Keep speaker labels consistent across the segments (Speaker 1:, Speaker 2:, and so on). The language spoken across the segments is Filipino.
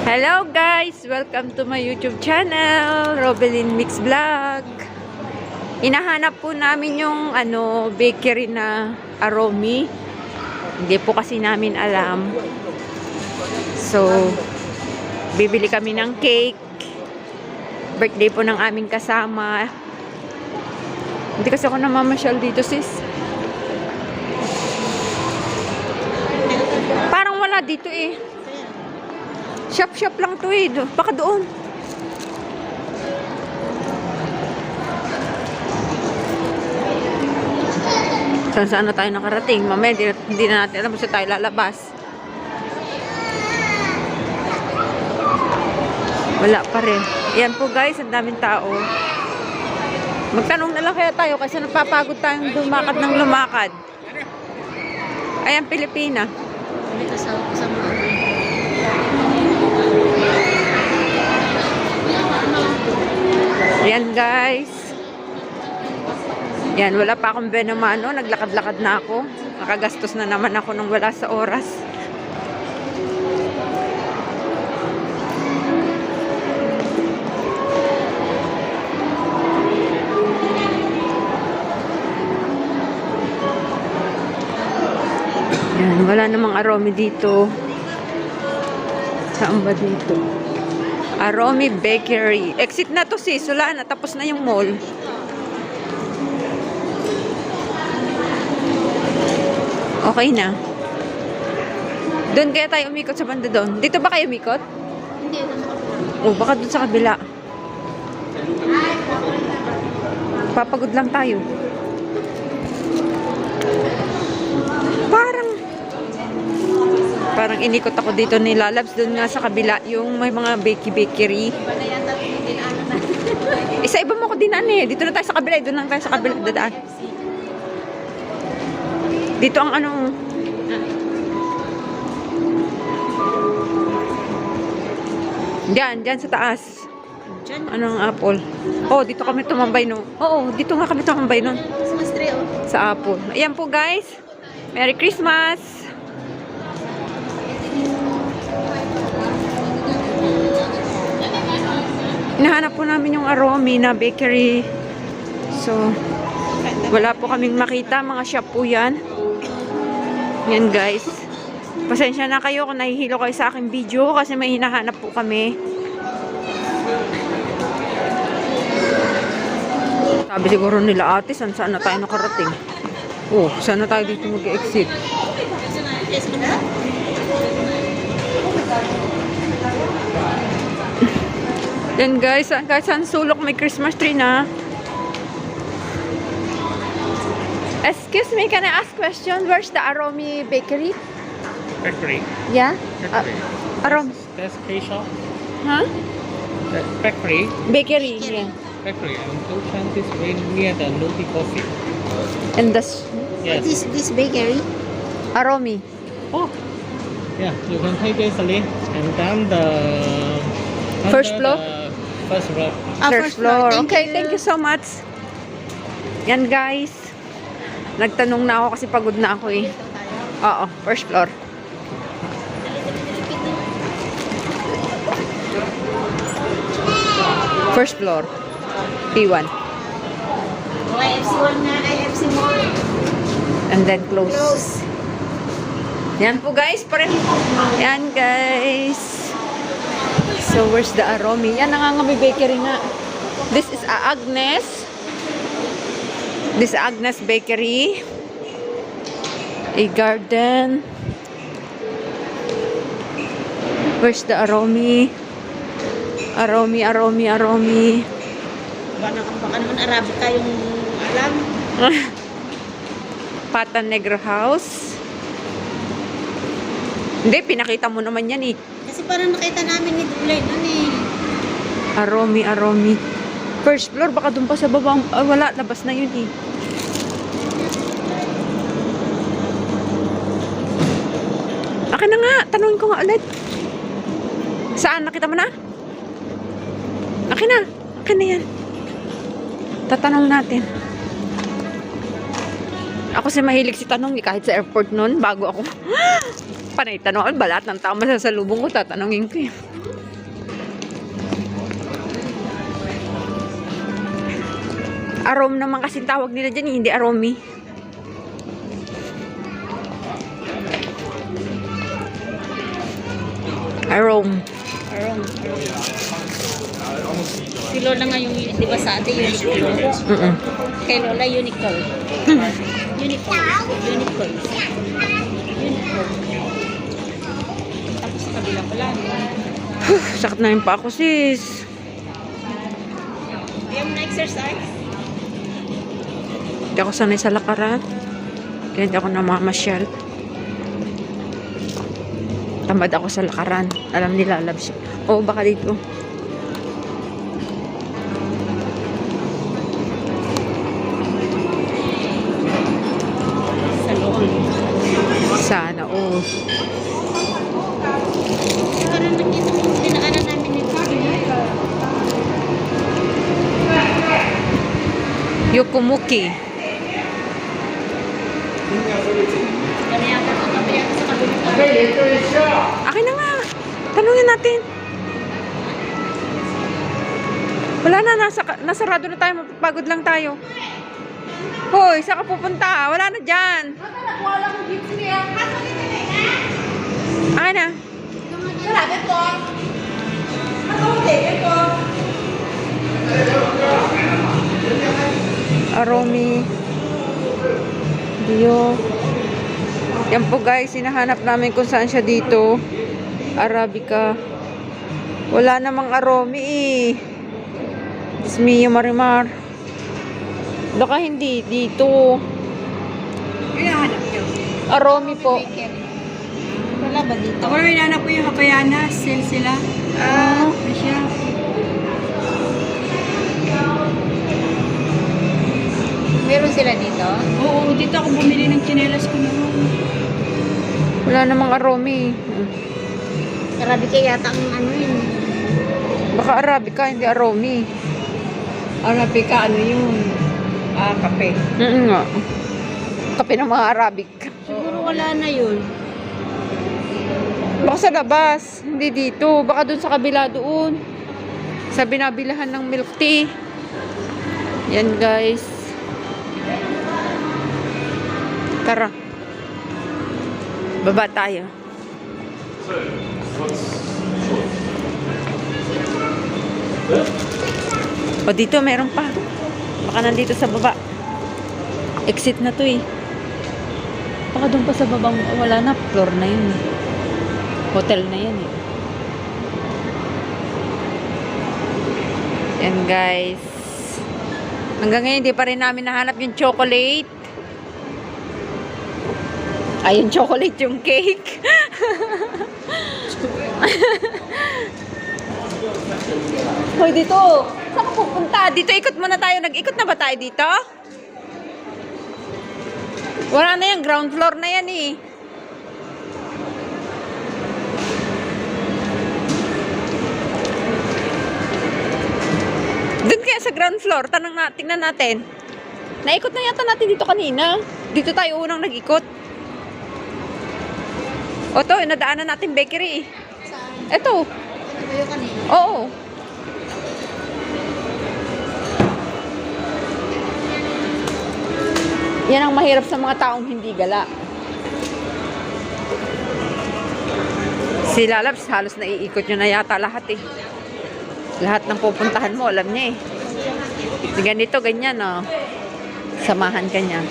Speaker 1: Hello guys! Welcome to my YouTube channel, Robelin Mix Vlog. Hinahanap po namin yung bakery na Aromi. Hindi po kasi namin alam. So, bibili kami ng cake. Birthday po ng aming kasama. Hindi kasi ako namamasyal dito, sis. Parang wala dito eh. Shop-shop lang to eh. Baka doon. Saan na tayo nakarating? Mamaya, hindi na natin alam kung saan tayo lalabas. Wala pa rin. Yan po guys, ang daming tao. Magtanong na lang kaya tayo kasi napapagod tayong lumakad ng lumakad. Ayan, Pilipina. Yan guys. Yan, wala pa akong benamano. Naglakad-lakad na ako. Nakagastos na naman ako nang wala sa oras. Yan, wala namang Aromi dito. Saan ba dito? Aromi Bakery. Exit na to sis. Wala na. Tapos na yung mall. Okay na. Doon kaya tayo umikot sa banda doon. Dito ba kayo umikot?
Speaker 2: Hindi.
Speaker 1: Oh, baka doon sa kabila. Papagod lang tayo. Parang inikot ako dito ni Lalabs. Doon nga sa kabila, yung may mga bakery. Isa iba mo ko dinaan eh. Dito na tayo sa kabila. Doon lang tayo sa kabila dadaan. Dito ang Diyan sa taas. Anong apple? Oh, dito kami tumambay no. Oo, dito nga kami tumambay no. Sa apple. Ayan po guys. Merry Christmas! Hinahanap po namin yung Aromi na bakery. So, wala po kaming makita. Mga shop po yan. Yan guys. Pasensya na kayo kung nahihilo kayo sa aking video kasi may hinahanap po kami. Sabi siguro nila ate, saan na tayo nakarating? Oh, saan na tayo dito mag-exit? Yan guys, kahit saan sulok may Christmas tree na. Excuse me, can I ask question? Where's the Aromi Bakery?
Speaker 3: Bakery.
Speaker 1: Yeah?
Speaker 3: Bakery.
Speaker 1: Aromi.
Speaker 3: That's cake shop.
Speaker 1: Huh?
Speaker 3: That bakery.
Speaker 1: Bakery, yeah.
Speaker 3: Bakery. And Ocean is very near the Lupi Coffee.
Speaker 1: And this
Speaker 3: Yes.
Speaker 2: This bakery.
Speaker 1: Aromi.
Speaker 3: Oh. Yeah, you can take this link and down the
Speaker 1: First floor?
Speaker 3: First floor.
Speaker 1: First floor. Okay, thank you so much. Yan guys. Nagtanong na ako kasi pagod na ako eh. Oo, first floor. First floor. P1.
Speaker 2: IFC1 na, IFC Mall.
Speaker 1: And then close. Yan po guys. Yan guys. So where's the Aromi? Yan nangangami bakery nga. This is Agnes. This is Agnes Bakery. A garden. Where's the Aromi? Aromi.
Speaker 2: Baka naman Arabica yung alam.
Speaker 1: Pata Negro House. Hindi, pinakita mo naman yan eh.
Speaker 2: Kasi parang nakita namin ni Dulay nun eh.
Speaker 1: Aromi. First floor, baka doon pa sa baba. Ay, wala, labas na yun eh. Akin na nga, tanungin ko nga ulit. Saan? Nakita mo na? Akin na yan. Tatanong natin. Ako si mahilig si tanong kahit sa airport noon, bago ako panay tanong, balat ng tao masasalubong ko, tatanungin ko eh. Arom naman kasi tawag nila dyan, hindi aromi. Arom.
Speaker 2: Arong. Si Lola nga yung, di ba sa ate, unicorn.
Speaker 1: Mm-mm.
Speaker 2: Kay Lola, unicorn. Unicorn. Unicorn. Unicorn. Tapos sa kabila pala.
Speaker 1: Sakit na yun pa ako, sis.
Speaker 2: Ayaw mo na exercise?
Speaker 1: Hindi ako sanay sa lakaran. Kaya hindi ako namamasyal. Tamad ako sa lakaran. Alam nila, love siya. Oo, baka dito.
Speaker 2: Sa loob.
Speaker 1: Sana, oo.
Speaker 2: Parang nakita mo yung dinaanan namin nito.
Speaker 1: Yokumuki.
Speaker 2: Kami yata sa kabila sa kabila.
Speaker 1: Akin na nga. Tanungin natin. Wala na, nasarado na tayo. Mapapagod lang tayo. Hoy, saan ka pupunta? Wala na dyan. Akin na. Aromi. Dio. Yan po guys, hinahanap namin kung saan siya dito. Arabica. Wala namang aromi eh. It's me, Marimar. Baka hindi, dito.
Speaker 2: Hinahanap niyo.
Speaker 1: Aromi po.
Speaker 2: Wala ba dito?
Speaker 4: Ako naman hinahanap ko yung Hapayana, sale sila. Siya.
Speaker 2: Meron sila dito?
Speaker 4: Oo, dito ako bumili ng tsinelas ko noon.
Speaker 1: Wala namang aromi.
Speaker 2: Arabica yata ang ano yun.
Speaker 1: Baka Arabica, hindi aromi.
Speaker 4: Arabica, ano yun? Kape.
Speaker 1: Nga. Kape ng mga Arabic.
Speaker 2: Siguro wala na yun.
Speaker 1: Baka sa labas, hindi dito. Baka dun sa kabila doon. Sa binabilahan ng milk tea. Yan guys. Tara. Baba tayo. O dito meron pa. Baka nandito sa baba. Exit na to eh. Baka doon pa sa babang wala na. Floor na yun eh. Hotel na yan eh. Yan guys. Hanggang ngayon hindi pa rin namin nahanap yung chocolate. Ay, yung chocolate, yung cake. Hoy, dito. Saan ka pupunta? Dito ikot muna tayo. Nag-ikot na ba tayo dito? Wala na yan. Ground floor na yan eh. Doon kaya sa ground floor. Tingnan natin. Naikot na yata natin dito kanina. Dito tayo unang nag-ikot. O to, nadaanan natin bakery. Ito.
Speaker 2: Ano ba yung kanina?
Speaker 1: Oo. Yan ang mahirap sa mga taong hindi gala. Si Lalabs, halos naiikot nyo na yata lahat eh. Lahat ng pupuntahan mo, alam niya eh. Ganito, ganyan oh. Samahan ka niya.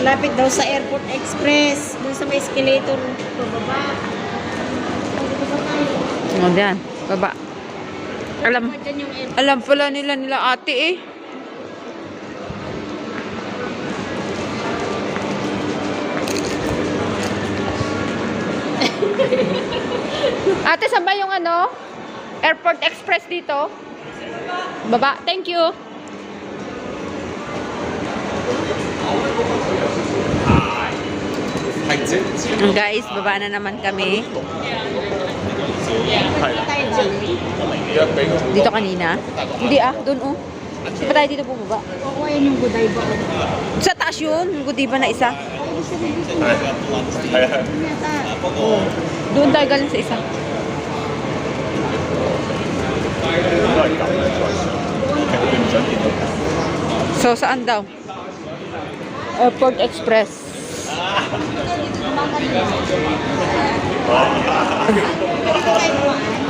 Speaker 2: Lapit daw sa Airport Express. Doon sa may escalator. Pababa.
Speaker 1: O, diyan. Baba. Alam,
Speaker 2: Diyan yung airport.
Speaker 1: alam pala nila ate eh. Ate, saan ba yung ano? Airport Express dito? Baba. Thank you. Guys, baba na naman kami.
Speaker 2: Tayo dyan.
Speaker 1: Dito kanina. Hindi doon oh. Di ba tayo dito bumaba?
Speaker 2: Oo, yan yung Goday ba?
Speaker 1: Sa taas yun, yung Godiva na isa.
Speaker 2: Yata.
Speaker 1: Doon tayo galing sa isa. So, saan daw? Airport Express.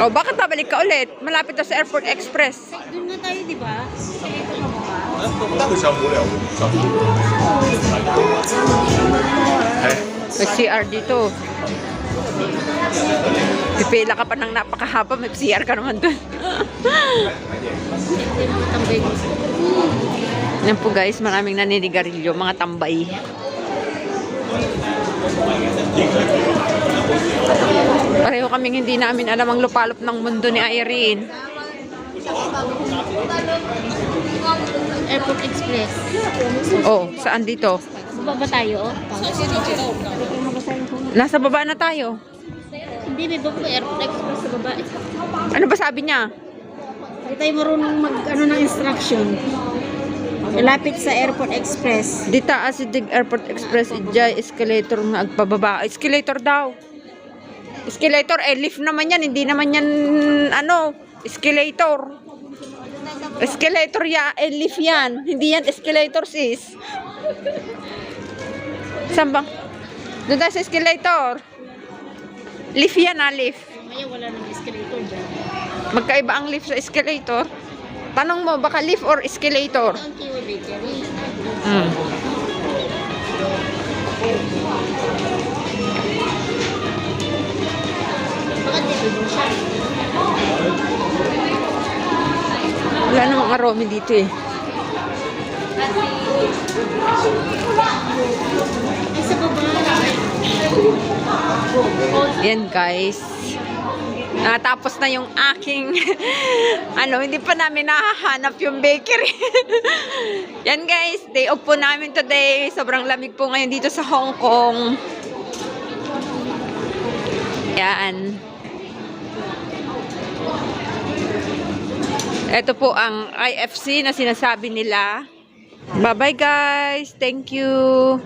Speaker 1: Oh, bakit babalik ka ulit? Malapit to sa Airport Express.
Speaker 2: Doon na tayo, di ba? Escalator na ba?
Speaker 1: May CR dito. Pipila ka pa ng napakahaba, may CR ka naman dun.
Speaker 2: Tambay ko.
Speaker 1: Yan po guys, maraming naninigarilyo, mga tambay. Pareho kaming hindi namin alam ang lupalop ng mundo ni Irene.
Speaker 2: Airport Express.
Speaker 1: Oh, saan dito?
Speaker 2: Baba tayo, oh.
Speaker 1: Nasa baba na tayo.
Speaker 2: Hindi, may baba Airport Express sa baba.
Speaker 1: Ano ba sabi niya?
Speaker 2: Hindi tayo marunong mag-ano ng instruction. Malapit sa Airport Express.
Speaker 1: Di taas si Dig Airport Express, ijay escalator nga agpababa. Escalator daw. Escalator, lift naman yan. Hindi naman yan, escalator. Escalator ya, lift yan. Hindi yan escalator, sis. Saan ba? Doon tayo sa escalator. Lift yan, lift.
Speaker 2: Maya wala nang escalator dyan.
Speaker 1: Magkaiba ang lift sa escalator. Tanong mo, baka lift or escalator?
Speaker 2: Ang Kiwi Bakery. Baka dito siya.
Speaker 1: Wala namang aromi dito eh.
Speaker 2: Ay, sa baba.
Speaker 1: Yan guys. Natapos na yung aking hindi pa namin nahahanap yung bakery. Yan guys, day off po namin today. Sobrang lamig po ngayon dito sa Hong Kong. Yan. Ito po ang IFC na sinasabi nila. Bye bye guys. Thank you.